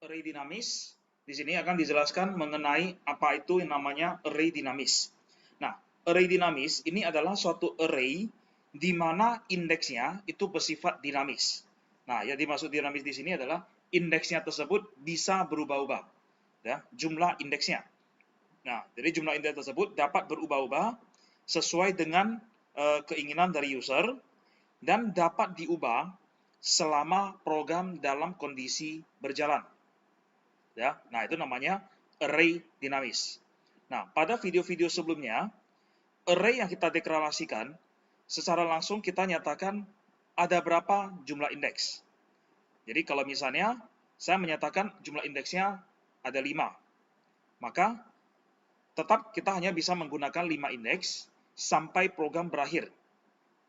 Array dinamis. Di sini akan dijelaskan mengenai apa itu yang namanya array dinamis. Nah, array dinamis ini adalah suatu array di mana indeksnya itu bersifat dinamis. Nah, yang dimaksud dinamis di sini adalah indeksnya tersebut bisa berubah-ubah, ya, jumlah indeksnya. Nah, jadi jumlah indeks tersebut dapat berubah-ubah sesuai dengan keinginan dari user dan dapat diubah selama program dalam kondisi berjalan. Ya, nah itu namanya array dinamis. Nah, pada video-video sebelumnya, array yang kita deklarasikan, secara langsung kita nyatakan ada berapa jumlah indeks. Jadi kalau misalnya saya menyatakan jumlah indeksnya ada 5, maka tetap kita hanya bisa menggunakan 5 indeks sampai program berakhir.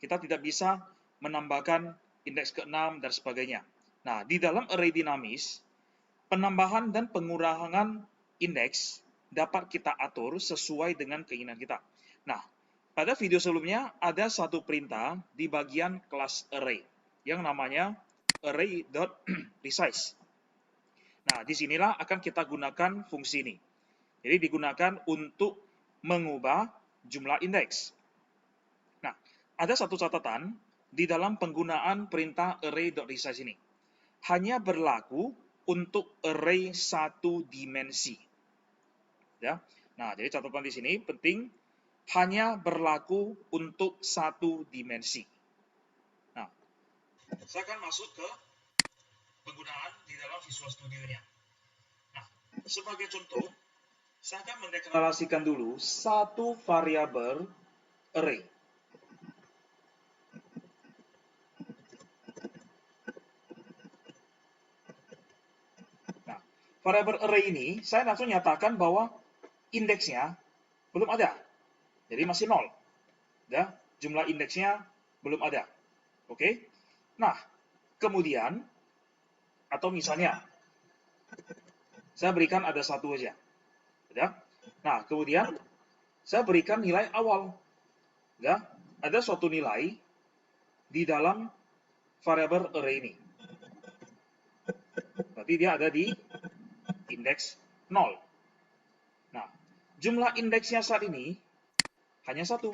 Kita tidak bisa menambahkan indeks ke-6 dan sebagainya. Nah, di dalam array dinamis, penambahan dan pengurangan indeks dapat kita atur sesuai dengan keinginan kita. Nah, pada video sebelumnya ada satu perintah di bagian kelas array yang namanya array.resize. Nah, disinilah akan kita gunakan fungsi ini. Jadi digunakan untuk mengubah jumlah indeks. Nah, ada satu catatan di dalam penggunaan perintah array.resize ini. Hanya berlaku untuk array satu dimensi. Ya. Nah, jadi catatan di sini penting hanya berlaku untuk satu dimensi. Nah, saya akan masuk ke penggunaan di dalam Visual Studio-nya. Nah, sebagai contoh, saya akan mendeklarasikan dulu satu variabel array. Nah, variabel array ini saya langsung nyatakan bahwa indeksnya belum ada. Jadi masih 0. Ya, jumlah indeksnya belum ada. Oke. Nah, kemudian atau misalnya saya berikan ada satu aja. Ya. Nah, kemudian saya berikan nilai awal. Ya, ada suatu nilai di dalam variabel array ini. Berarti dia ada di indeks 0. Nah, jumlah indeksnya saat ini hanya satu,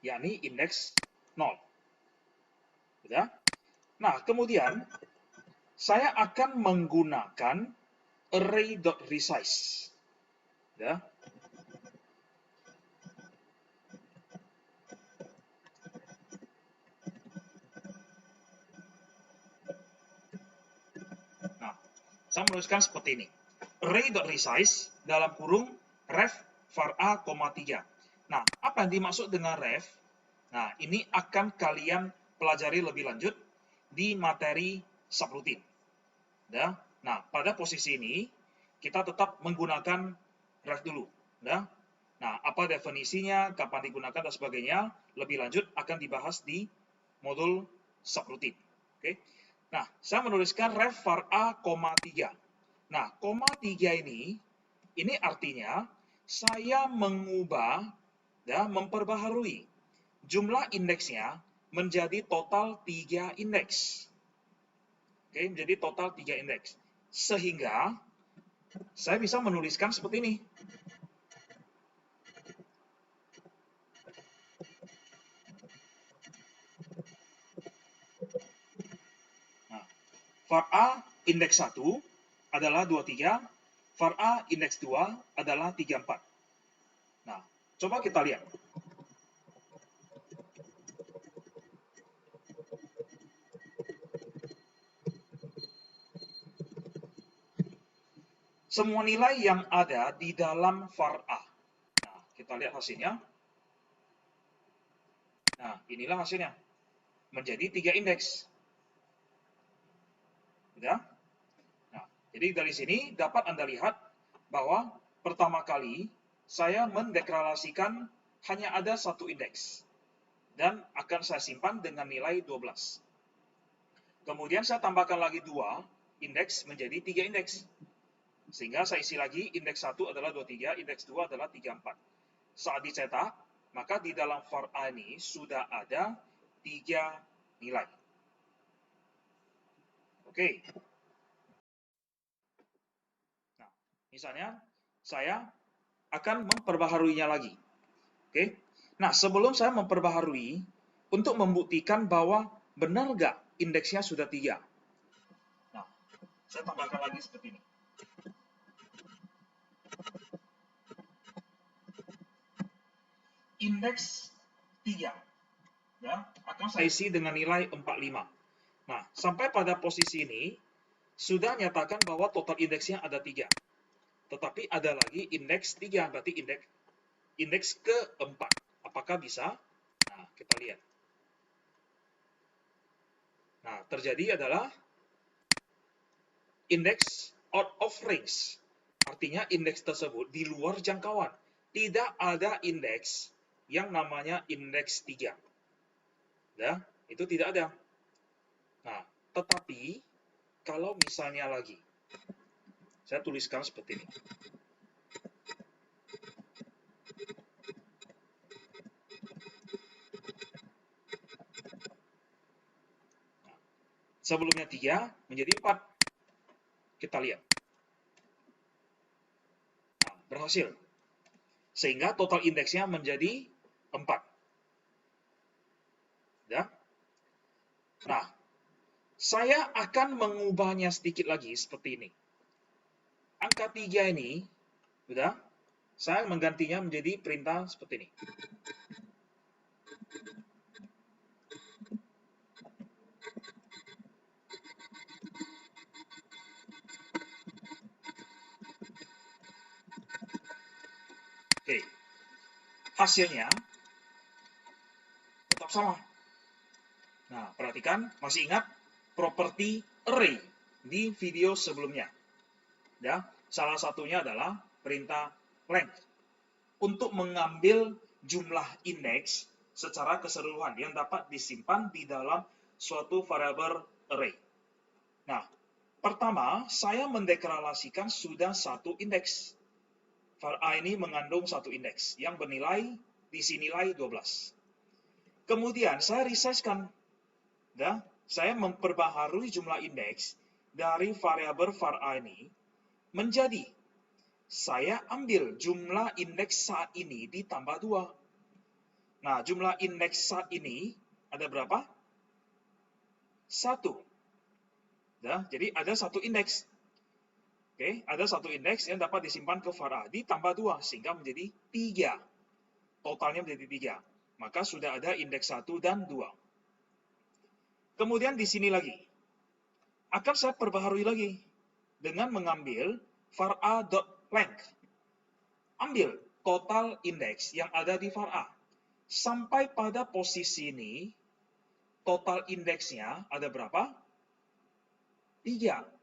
yakni indeks 0. Ya. Nah, kemudian saya akan menggunakan array.resize. Ya. Nah, saya menuliskan seperti ini. Array.resize dalam kurung ref var a, 3. Nah, apa yang dimaksud dengan ref? Nah, ini akan kalian pelajari lebih lanjut di materi subroutine. Ya. Nah, pada posisi ini kita tetap menggunakan ref dulu. Ya. Nah, apa definisinya, kapan digunakan dan sebagainya, lebih lanjut akan dibahas di modul subroutine. Oke. Nah, saya menuliskan ref var a, 3. Nah, koma 3 ini artinya saya mengubah dan memperbaharui jumlah indeksnya menjadi total 3 indeks. Oke, menjadi total 3 indeks. Sehingga saya bisa menuliskan seperti ini. Nah, var A indeks 1 adalah 23, var A indeks 2 adalah 34. Nah, coba kita lihat. Semua nilai yang ada di dalam var A. Nah, kita lihat hasilnya. Nah, inilah hasilnya. Menjadi 3 indeks. Ya. Nah, jadi dari sini dapat Anda lihat bahwa pertama kali saya mendeklarasikan hanya ada satu indeks. Dan akan saya simpan dengan nilai 12. Kemudian saya tambahkan lagi 2 indeks menjadi 3 indeks. Sehingga saya isi lagi indeks 1 adalah 23, indeks 2 adalah 34. Saat dicetak, maka di dalam var A ini sudah ada 3 nilai. Oke. Misalnya, saya akan memperbaharuinya lagi. Oke. Nah, sebelum saya memperbaharui, untuk membuktikan bahwa benar nggak indeksnya sudah 3. Nah, saya tambahkan lagi seperti ini. Indeks 3. Ya, akan saya isi dengan nilai 45. Nah, sampai pada posisi ini, sudah nyatakan bahwa total indeksnya ada 3. Tetapi ada lagi indeks 3, berarti indeks keempat. Apakah bisa? Nah, kita lihat. Nah, terjadi adalah indeks out of range. Artinya indeks tersebut di luar jangkauan. Tidak ada indeks yang namanya indeks 3. Ya, itu tidak ada. Nah, tetapi kalau misalnya lagi, saya tuliskan seperti ini. Sebelumnya 3 menjadi 4. Kita lihat. Nah, berhasil. Sehingga total indeksnya menjadi 4. Ya. Nah, saya akan mengubahnya sedikit lagi seperti ini. Angka 3 ini, sudah, saya menggantinya menjadi perintah seperti ini. Oke, hasilnya tetap sama. Nah, perhatikan, masih ingat properti array di video sebelumnya. Ya, salah satunya adalah perintah length untuk mengambil jumlah indeks secara keseluruhan yang dapat disimpan di dalam suatu variabel array. Nah, pertama, saya mendeklarasikan sudah satu indeks. Var A ini mengandung satu indeks yang bernilai diisi nilai 12. Kemudian saya resizekan. Ya, saya memperbaharui jumlah indeks dari variabel var A ini menjadi saya ambil jumlah indeks saat ini ditambah 2. Nah, jumlah indeks saat ini ada berapa? 1. Ya, jadi ada satu indeks. Oke, ada satu indeks yang dapat disimpan ke var A ditambah 2 sehingga menjadi 3. Totalnya menjadi 3. Maka sudah ada indeks 1 dan 2. Kemudian di sini lagi. Akan saya perbaharui lagi dengan mengambil var A.length. Ambil total indeks yang ada di var A. Sampai pada posisi ini, total indeksnya ada berapa? 3.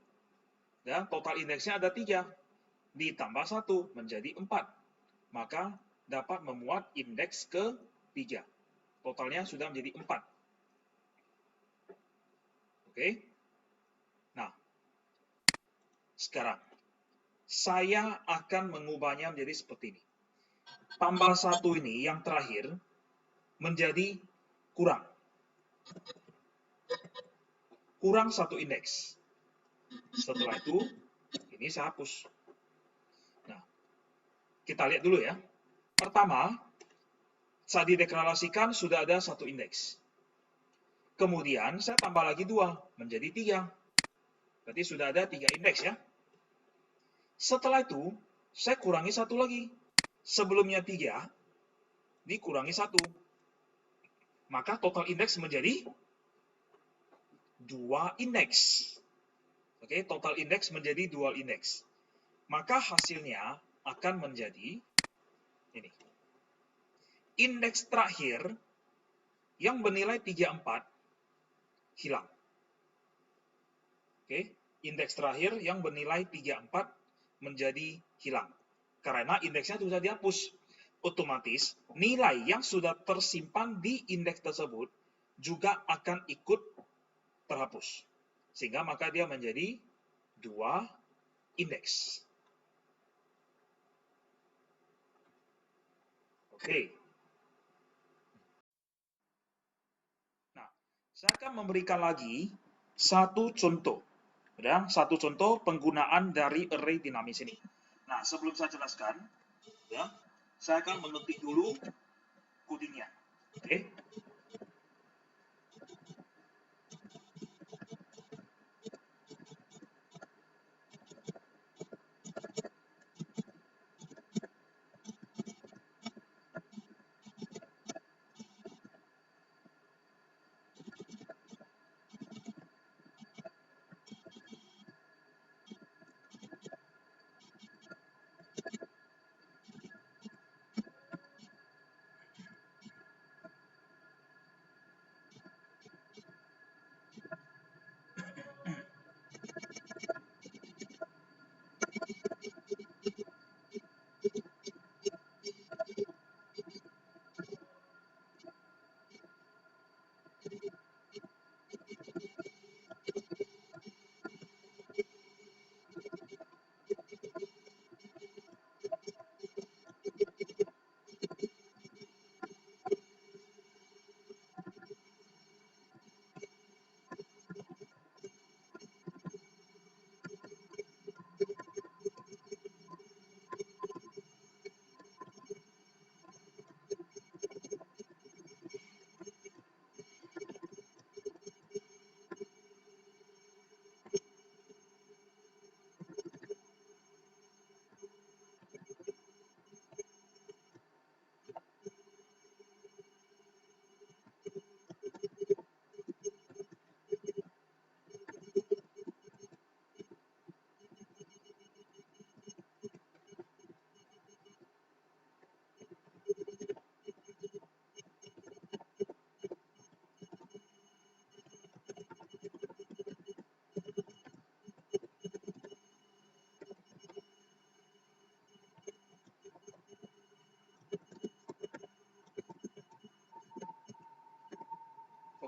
Ya, total indeksnya ada 3. Ditambah 1 menjadi 4. Maka dapat memuat indeks ke-3. Totalnya sudah menjadi 4. Oke? Nah, sekarang saya akan mengubahnya menjadi seperti ini. Tambah 1 ini yang terakhir menjadi kurang. Kurang 1 indeks. Setelah itu, ini saya hapus. Nah, kita lihat dulu ya. Pertama, saat dideklarasikan sudah ada 1 indeks. Kemudian saya tambah lagi 2, menjadi 3. Berarti sudah ada 3 indeks ya. Setelah itu, saya kurangi 1 lagi. Sebelumnya 3, dikurangi 1. Maka total indeks menjadi 2 indeks. Oke, total indeks menjadi 2 indeks. Maka hasilnya akan menjadi ini. Indeks terakhir yang bernilai 34 hilang. Oke, indeks terakhir yang bernilai 34 menjadi hilang. Karena indeksnya sudah dihapus. Otomatis nilai yang sudah tersimpan di indeks tersebut juga akan ikut terhapus. Sehingga maka dia menjadi 2 indeks. Oke. Nah, saya akan memberikan lagi satu contoh. Ya, satu contoh penggunaan dari array dinamis ini. Nah, sebelum saya jelaskan, ya, saya akan mengetik dulu codingnya. Oke.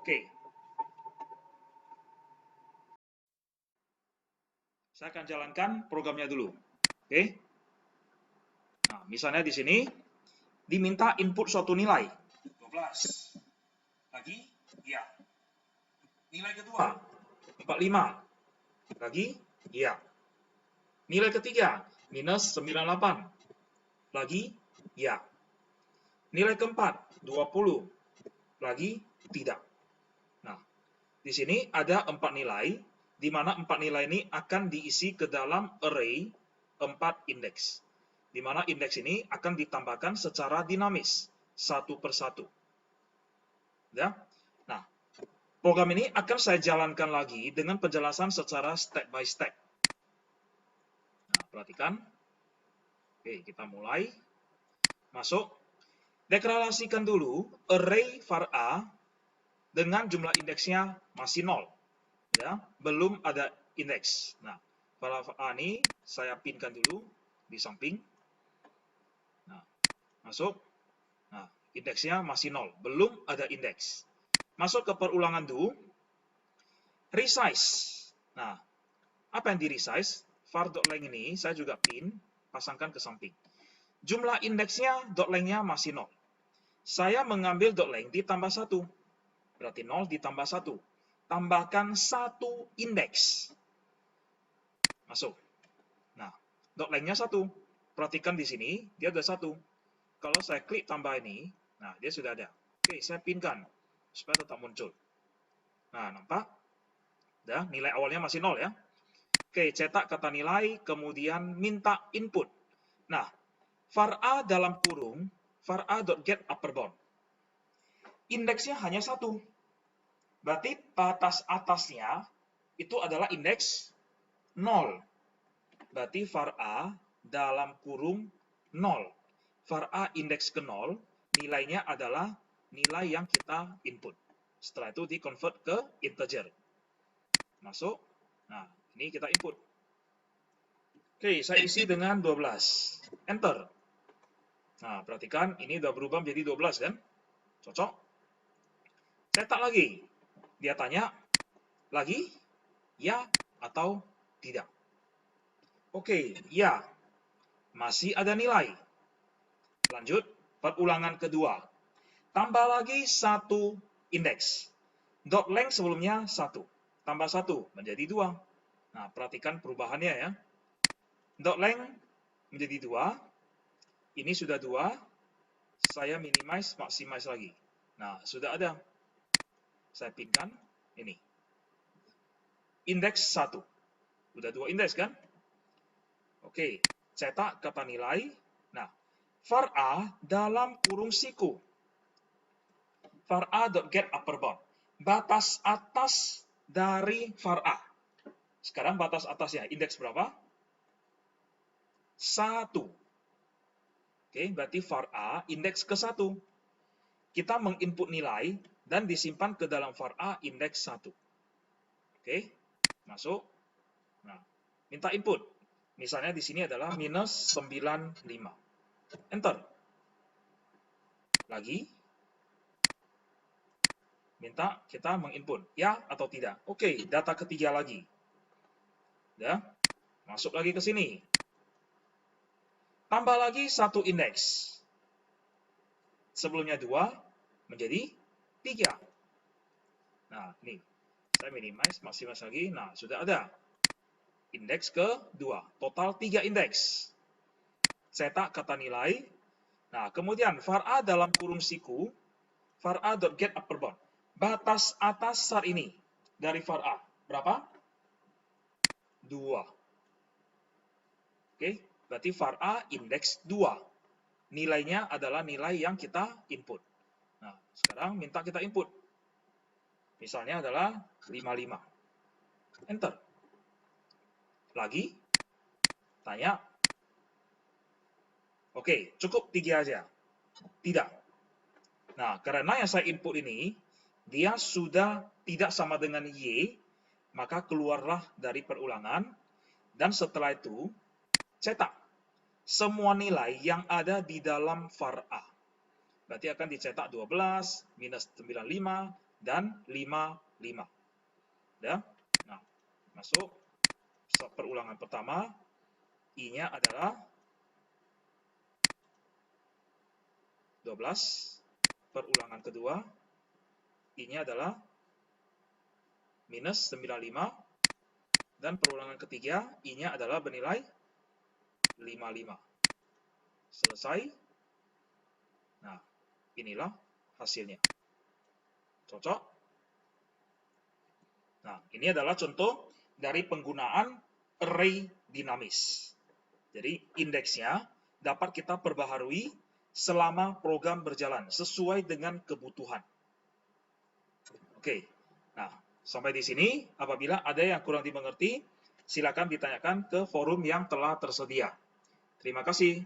Oke. Saya akan jalankan programnya dulu. Oke. Nah, misalnya di sini diminta input suatu nilai. 12. Lagi? Iya. Nilai kedua, 45. Lagi? Iya. Nilai ketiga, minus 98. Lagi? Iya. Nilai keempat, 20. Lagi? Tidak. Nah, di sini ada 4 nilai, di mana 4 nilai ini akan diisi ke dalam array 4 indeks. Di mana indeks ini akan ditambahkan secara dinamis, satu persatu. Ya? Nah, program ini akan saya jalankan lagi dengan penjelasan secara step by step. Nah, perhatikan. Oke, kita mulai. Masuk. Deklarasikan dulu array var A dengan jumlah indeksnya masih 0. Ya, belum ada indeks. Nah, var A ini saya pinkan dulu di samping. Nah, masuk. Nah, indeksnya masih 0, belum ada indeks. Masuk ke perulangan do. Resize. Nah, apa yang di resize? var.length ini saya juga pin, pasangkan ke samping. Jumlah indeksnya .length-nya masih 0. Saya mengambil .length ditambah 1. Berarti 0 ditambah 1. Tambahkan 1 indeks. Masuk. Nah, .length-nya 1. Perhatikan di sini, dia ada 1. Kalau saya klik tambah ini, nah dia sudah ada. Oke, saya pinkan supaya tetap muncul. Nah, nampak? Dah, nilai awalnya masih 0 ya. Oke, cetak kata nilai, kemudian minta input. Nah, var A dalam kurung, var A.get upper bound. Indeksnya hanya 1. Berarti batas-atasnya itu adalah indeks 0. Berarti var A dalam kurung 0. Var A indeks ke 0, nilainya adalah nilai yang kita input. Setelah itu di-convert ke integer. Masuk. Nah, ini kita input. Oke, saya isi dengan 12. Enter. Nah, perhatikan, ini udah berubah menjadi 12 kan? Cocok. Cetak lagi. Dia tanya, lagi? Ya atau tidak? Oke, ya. Masih ada nilai. Lanjut, perulangan kedua. Tambah lagi 1 indeks. .length sebelumnya 1. Tambah 1 menjadi 2. Nah, perhatikan perubahannya ya. .length menjadi 2. Ini sudah 2. Saya minimize, maximize lagi. Nah, sudah ada. Saya pinkan ini. Indeks 1. Sudah 2 indeks kan? Oke, cetak kata nilai. Nah, var A dalam kurung siku. Var A.get upper bound. Batas atas dari var A. Sekarang batas atasnya, indeks berapa? 1. Oke, berarti var A indeks ke 1. Kita menginput nilai dan disimpan ke dalam var A indeks 1. Oke, masuk. Nah, minta input. Misalnya di sini adalah minus 95. Enter. Lagi. Minta kita menginput. Ya atau tidak. Oke, data ketiga lagi. Ya, masuk lagi ke sini. Tambah lagi 1 indeks. Sebelumnya 2 menjadi 3. Nah, ini. Saya minimize, maximize lagi. Nah, sudah ada. Indeks ke-2. Total 3 indeks. Cetak kata nilai. Nah, kemudian var A dalam kurung siku. Var A.get upper bound. Batas atas saat ini dari var A. Berapa? 2. Oke, berarti var A indeks 2. Nilainya adalah nilai yang kita input. Nah, sekarang minta kita input. Misalnya adalah 55. Enter. Lagi. Tanya. Oke, cukup 3 aja. Tidak. Nah, karena yang saya input ini, dia sudah tidak sama dengan Y, maka keluarlah dari perulangan, dan setelah itu, cetak semua nilai yang ada di dalam var A. Berarti akan dicetak 12, minus 95, dan 55. Ya? Nah, masuk perulangan pertama, I-nya adalah 12, perulangan kedua, I-nya adalah minus 95, dan perulangan ketiga, I-nya adalah bernilai 55. Selesai. Nah, inilah hasilnya. Cocok? Nah, ini adalah contoh dari penggunaan array dinamis. Jadi, indeksnya dapat kita perbaharui selama program berjalan, sesuai dengan kebutuhan. Oke, nah, sampai di sini. Apabila ada yang kurang dimengerti, silakan ditanyakan ke forum yang telah tersedia. Terima kasih.